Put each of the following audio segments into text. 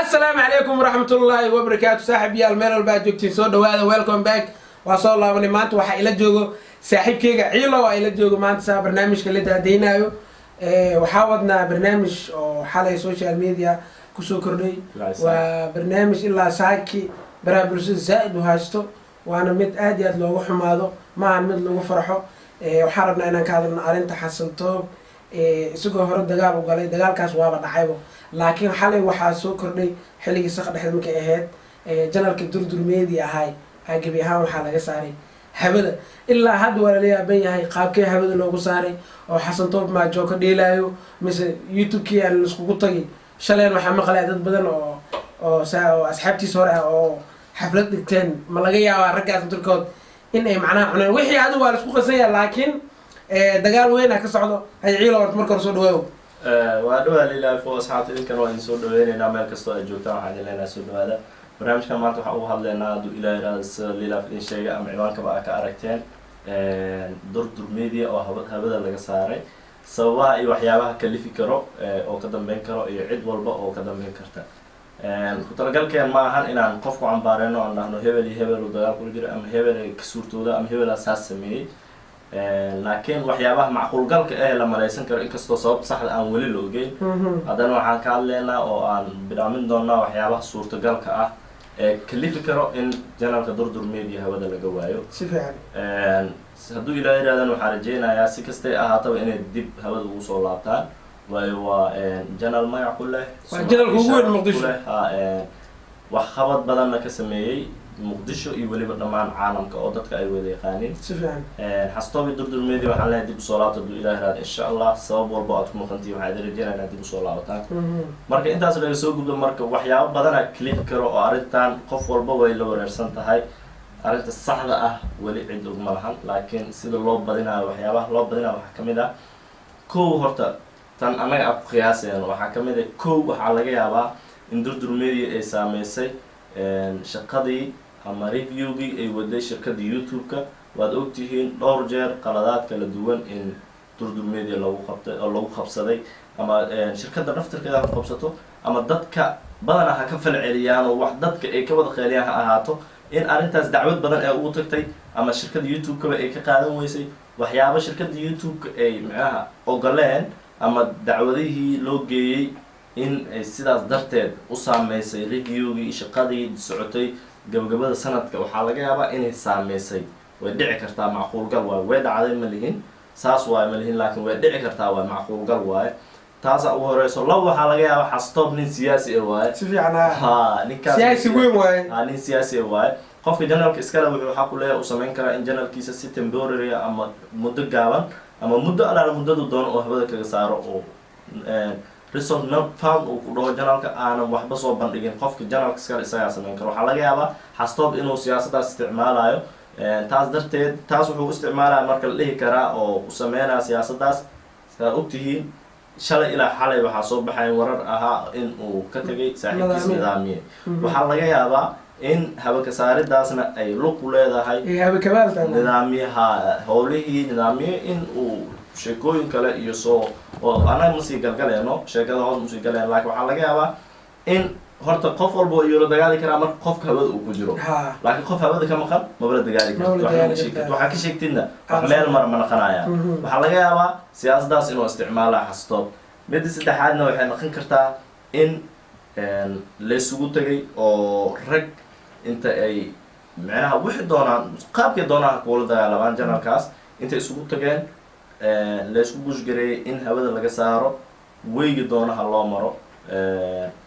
السلام عليكم ورحمة الله وبركاته. صاحب يا المير الباج جوجتين سو دواada welcome back وصل الله من maanta waxa ila joogo saaxiibkeyga ciilo waa ila joogo maanta saa barnaamijka la daadeynayo waxa wadnaa barnaamij oo xalay social media ku soo kordhay waa barnaamij ilaa saaki baraabulshada zaaid u haysto waana mid aad iyo aad loogu xumaado maahan mid lagu farxo waxaan rabnaa inaan ka hadalno arrinta Xasan Toob isagoo hore dagaal u galay dagaalkaas waaba dhacaybo laakiin xalay waxaa soo kordhay xilligii saqa dhexda markay ahayd janalka durdur media ahay gabi ahaan waxaa laga saaray habada ilaa hadda waa la yaaban yahay qaabkee habada loogu saaray oo Xasan Toob ma jooga dheelaayo mise YouTube-kii aan iskugu tagay shaleen waxaa maqlay dad badan oo asxaabtiisa hore oo xaflad dhigteen ma laga yaabaa raggaas turkood in ay macnaha cunaan wixii hadda waa la isku qasan yahay laakiin dagaal weyn ka socdo ay ciilo marka hore soo dhawaayo waa dhawaad ilaa foo asxaabta idinkan waa idin soo dhaweynaynaa meel kastoo ay joogtaan waxaan idin leenahay soo dhawaada barnaamijkan maanta waxaan ugu hadlaynaa hadduu ilaahay raadis lilaaf idin sheegay ama ciwaankaba aa ka aragteen durdur media oo habada laga saaray sababaha iyo waxyaabaha kalifi karo oo ka dambeyn karo iyo cid walba oo ka dambeyn karta ku talagalkeen ma ahan inaan qofku cambaareyno aan dhahno hebel iyo hebel uu dagaal kula jiro ama hebel ay ka suurtooda ama hebel asaas sameeyey laakiin waxyaabaha macquulgalka ee la malaysan karo inkastoo sabab saxda aan weli la ogeyn haddana waxaan ka hadlaynaa oo aan bilaamin doonaa waxyaabaha suurtagalka ah ee kalifi karo in janalka durdur media hawada laga waayo si fiican hadduu ilaahay yiraahdana waxaan rajeynayaa si kastay ahaataba inay dib hawada ugu soo laabtaan waayo waa janal magac ku leh waa janalka ugu weyn Muqdisho wax qabad badanna ka sameeyey muqdisho iyo waliba dhammaan caalamka oo dadka ay wada yaqaaniin si fiican Xasan Toob durdur media waxaan leeyahay dib u soo laabto ilaahay yiraahdo insha Allah sabab walba aad ku maqantii waxaan rajeynayaa dib u soo laabataan marka intaas laga soo gudbo marka waxyaabo badan ah clip karo oo arintan qof walba way la wareersan tahay arinta saxda ah wali cid ugu malahan laakiin sida loo badinayo waxyaabaha loo badinayo waxa kamid ah koow horta tan anaga ab qiyaaseen waxa kamid ah koow waxa laga yaabaa in durdur media ay saameysay shaqadii ama reviewgii ay waday shirkadda YouTube-ka waad ogtihiin dhowr jeer qaladaad kala duwan in durdur media lagu qabsaday ama shirkadda naftirkeeda ku qabsato ama dadka badan ha ka falceliyaan oo wax dadka ay ka wada qeeliyaan ha ahaato in arintaas dacwad badan ee ugu tagtay ama shirkadda YouTube-ka ay ka qaadan weysay waxyaabo shirkadda YouTube-ka ay macnaha ogoleen ama dacwadihii loo geeyay in ay sidaas darteed u saameysay reviewgii shaqadii socotay gabagabada sanadka waxaa laga yaabaa inay saameysay way dhici kartaa macquulgal waaye way dhacday ma lihin saas waaye ma lihin laakiin way dhici kartaa waa macquulgal waaye taasa ugu horeyso laba waxaa laga yaabaa Xasan Toob nin siyaasi ah waaye si fiican ninkaas siyaasi weyn waaye nin siyaasi ah waaye qofka janalka iskale wuxuu xaq u leeyahay u sameyn karaa in janalkiisa si temporary ama muddo gaaban ama muddo alaala muddadu doono oo habada kaga saaro oo result not found uu ku dhaho janalka aanan waxba soo bandhigin qofka janalka iskale isagaa sameyn karo waxaa laga yaabaa Xasan Toob inuu siyaasadaas isticmaalayo taas darteed taas wuxuu isticmaalaya marka la dhihi karaa oo u sameynaya siyaasadaas saa ogtihiin shalay ilaa xalay waxaa soo baxay warar ahaa in uu ka tagay saaxiibkiisa nidaamiye waxaa laga yaabaa in habaka saaridaasna ay lug u leedahay nidaamiyaha howlihii nidaamiye in uu sheekooyin kale iyo soo oo anaga ma sii galgaleeno sheekada hoos ma sii galeen laakiin waxaa laga yaabaa in horta qof walba iyo la dagaali karaa marka qofka hawada uu ku jiro laakiin qof hawada ka maqan mabala dagaali karto waxaa ka sheegtidna wax meel mar ma naqanaya waxaa laga yaabaa siyaasadaas inuu isticmaala Xasan Toob midda saddexaadna waxay noqon kartaa in la isugu tagay oo rag inta ay macnaha wixii doonaan qaabkay doonaan kuwala dagaalamaan janalkaas intay isugu tageen la isku bushgareeyay in hawada laga saaro weygi doonaha loo maro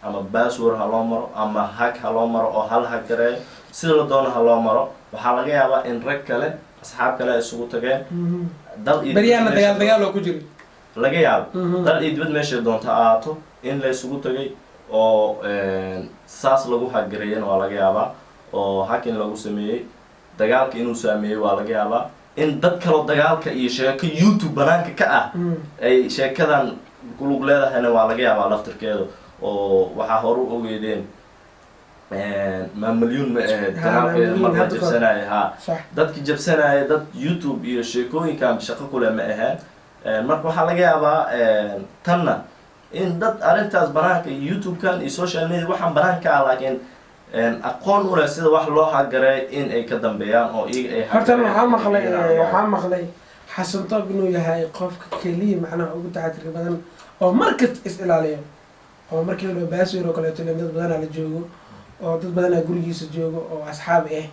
ama password ha loo maro ama hack ha loo maro oo hal hack gareeyo sida la doonaha loo maro waxaa laga yaabaa in rag kale asxaab kale ay isugu tageen dal iyo baryaana dagaal oo ku jiro laga yaabo dal iyo dibad meesha doonta ahaato in la isugu tagay oo saas lagu hack gareeyana waa laga yaabaa oo hacking lagu sameeyey dagaalka inuu saameeyey waa laga yaabaa in dad kaloo dagaalka iyo sheeko YouTube banaanka ka ah ay sheekadan ku lug leedahayna waa laga yaabaa laftirkeeda oo waxaa hore u ogeedeen maamulyoon ma ahayd janaalkeeda marka jabsanaya dadki jabsanaya dad YouTube iyo sheekooyinkan shaqo kule ma ahayn marka waxaa laga yaabaa tanna in dad arrintaas banaanka iyo YouTube-kan iyo social media waxaan banaanka ah laakiin aqoon u leh sida wax loo hagaray in ay ka dambeeyaan oo iyaga ay horta waxaan maqlay xasan toob inuu yahay qofka keliya macnaha ugu taxadirka badan oo markasta is ilaaliyo oo markii loo baasweer oo kaleeto dad badanaa la joogo oo dad badanaa gurigiisa joogo oo asxaab ah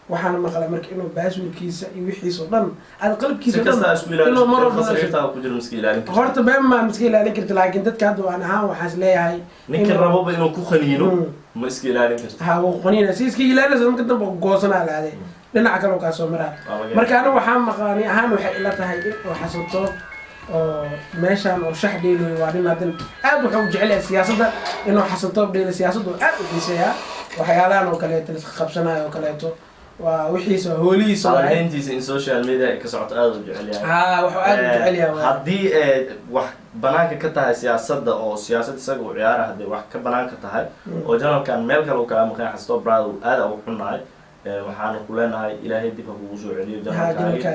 waxaan maqlay marka inuu baasweerkiisa iyo wixiisa oo dhan aad qalabkiisa inuu mar walba ku jiro miskiin ilaalin horta been ma miskiin ilaalin karta laakiin dadka hadda waan ahaan waxaas leeyahay ninka rababa inuu ku qaniino ma iska ilaalin karto ha wuu qaniina si iska ilaalinaysa marka dambe goosanaa laade dhinaca kale oo kaa soo maraa marka aniga waxaan maqaani ahaan waxay ila tahay in uu Xasan Toob oo meeshaan oo shax dheelayo waa nin hadan aad wuxuu u jecel yahay siyaasadda inuu Xasan Toob dheelo siyaasaddu aad u xiiseeyaa waxyaalahan oo kaleeto la qabsanayo oo kaleeto waa wixiisa hoolihiisa adeentiisa in social media ay ka socoto aad u jecel yahay wuxuu aad u jecel yahay haddii wax banaanka ka tahay siyaasadda oo siyaasad isaga u ciyaara haddii wax ka banaanka tahay oo janalkan meel kale uu kaga maqan Xasan Toob brother aad ugu xunnahay waxaan ku leenahay ilaahay dib ha kugu soo celiyo janalkaaga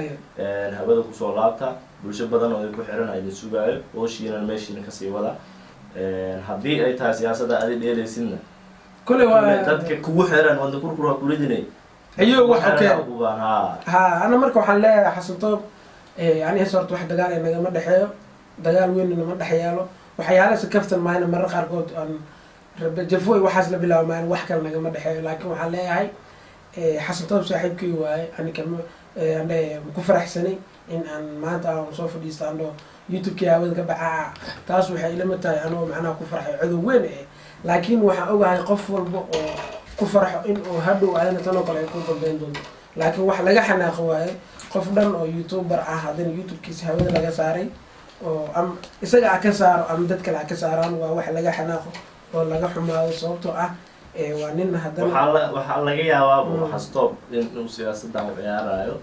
hawada kusoo laabta bulsho badan oo ay ku xiran ay sugaayo hooshiina meeshiina ka sii wada haddii ay tahay siyaasadda aad dheelaysidna kulli waa dadka kugu xiran wada kurkura kulidinay ayuu wax okay ana marka waxaan leeyahay Xasan Toob yani horta wax dagaal ay nagama dhaxeeyo dagaal weyn nama dhaxeeyalo waxyaalaha si kaftan maayna mar qaarkood aan rabbi jafo waxaas la bilaabmaan wax kale nagama dhaxeeyo laakiin waxaan leeyahay Xasan Toob saaxiibkii waaye aniga ku faraxsanay in aan maanta aan soo fadhiistaano YouTube-kii hawada ka baxaa taas waxay ila matahay anoo macnaha ku farxay cadow weyn laakiin waxaan ogahay qof walba oo ku farxo in uu hadhow aadana tan oo kale ku dambeyn doonto laakiin wax laga xanaaqo waaye qof dhan oo YouTuber ah hadana YouTube-kiisa hawada laga saaray oo am isaga ka saaro am dad kale ka saaraan waa wax laga xanaaqo oo laga xumaado sababtoo ah waa nin hadana waxaa laga yaabaa Xasan Toob inuu siyaasadda u ciyaarayo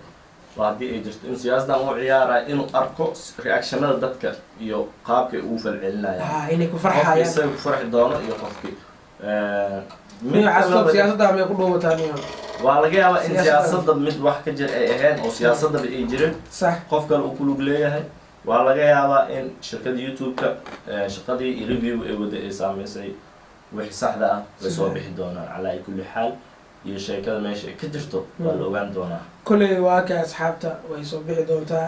haddii ay jirto in siyaasaddan u ciyaarayo inuu arko reactionada dadka iyo qaabka uu falcelinayaan inay ku farxayaan isaga ku farxi doono iyo qofkii siyaasadda ma ku dhoobataan waa laga yaabaa in siyaasadda mid wax ka jir ay ahayn oo siyaasadda ay jirin qof kale uu ku lug leeyahay waa laga yaabaa in shirkada YouTube-ka shaqadii review ay wada ay saameysay wixii saxda ah way soo bixi doonaan calaa kulli xaal iyo sheekada meesha ka jirto waa la ogaan doonaa kulli waa ka asxaabta way soo bixi doontaa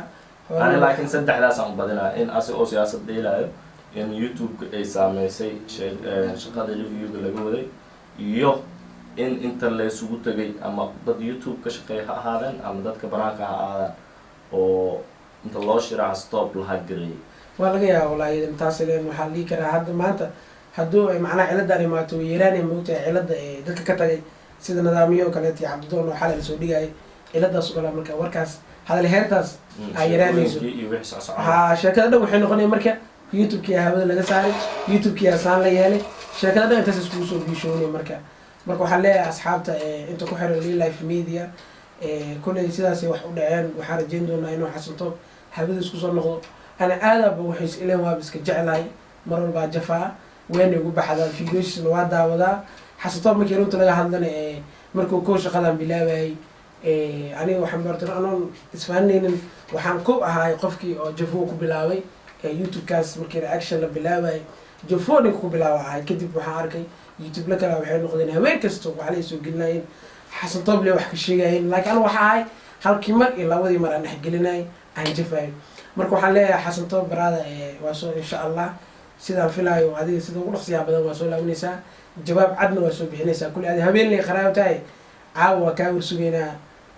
ana laakiin saddexdaas aan badinaa in asiga oo siyaasad dheelayo in YouTube-ka ay saameysay shaqada review-ga laga waday iyo in inta la isugu tagay ama dad YouTube ka shaqeeya ha ahaadeen ama dadka banaanka ha ahaadaan oo inta loo shiraa Xasan Toob la hagareeyay waa laga yaabaa walaayada intaas leen waxaa lii karaa hadda maanta hadduu ay macnaha ciladan imaato yeeraanay moogtahay cilada ee dadka ka tagay sida nidaamiyo kaleeto iyo cabdidoon oo xalay soo dhigay ciladaas oo kale marka warkaas hadal heertaas ay yeeraanayso sheekada dhan waxay noqonaysaa marka YouTube-kii hawada laga saaray YouTube-kii asaan la yeelay sheekada dhan intaas isku soo biishoonay marka waxaan leeyahay asxaabta inta ku xiran live media kulay sidaas wax u dhaceen waxaan rajayn doonaa inuu Xasan Toob hawada isku soo noqdo ana aadaba waxay is ileen waa iska jeclahay mar walba jafaa وين يقول بحدا في جوش الواد وذا حسيت ما كيلو تلاقي هذا مركو كوش قدم بلاوي أنا وحمرت أنا اسفاني وحنكو هاي قفكي أو جفوك بلاوي يوتيوب كاس مركي رياكشن بلاوي جفوني كو بلاوي هاي كتب وحاركي يوتيوب لك لو حلو خذينها وين كستو وعليه سوق قلنا حسن طب لي وحكي شيء لكن أنا وحاي هالكي مر إلا ودي مر أنا حق لنا عن جفاي مركو حليه حسن طب برادا واسو إن شاء الله sidaan filayo adiga sida ugu dhaqsiyaa badan waa soo laabanaysaa jawaab cadna waa soo bixinaysaa kulli adiga habeenley qaraabo tahay caawa waa kaa warsugeynaa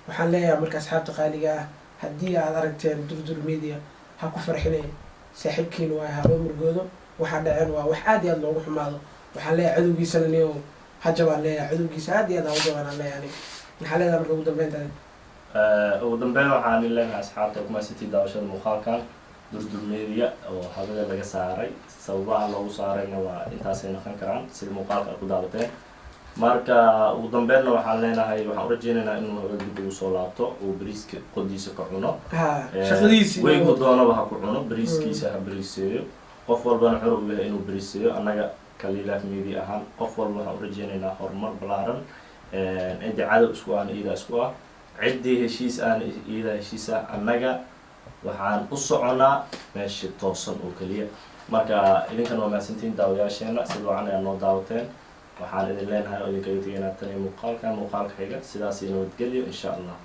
waxaan leeyahay marka asxaabta qaaliga ah haddii aad aragteen durdur media ha ku farxinay saaxiibkiina waa haloo murgoodo waxaa dhaceen waa wax aad iyo aad loogu xumaado waxaan leeyahay cadowgiisana niyo hajabaan leeyahay cadowgiisa aad iyo aad ha u jabaan leeyahay maxaa leedahay marka ugu dambeyntaada ugu dambeyn waxaan leeyahay asxaabta kuma city daawashada muuqaalkan durdur media oo hawada laga saaray sababaha loogu saarayna waa intaasay noqon karaan sida muuqaalka ku daawateen marka ugu dambeynna waxaan leenahay waxaan u rajeynaynaa inuu dib ugu soo laabto oo bariiska qodiisa ka cuno shaqadiisii weygu doonaba ha ku cuno bariiskiisa ha bariiseeyo qof walbana xor u yahay inuu bariiseeyo annaga kalilaaf media ahaan qof walba waxaan u rajeynaynaa horumar ballaaran ciddii cadow isku ahna iidaa isku ah ciddii heshiis ahna iidaa heshiis ah annaga waxaan u soconaa meesha toosan oo kaliya marka idinkan waa mahadsantihiin daawadayaasheena sida wacan ayaa noo daawateen waxaan idin leenahay oo idinkaga tegaynaa tan iyo muuqaalka xiga sidaas iyo nabadgelyo insha allah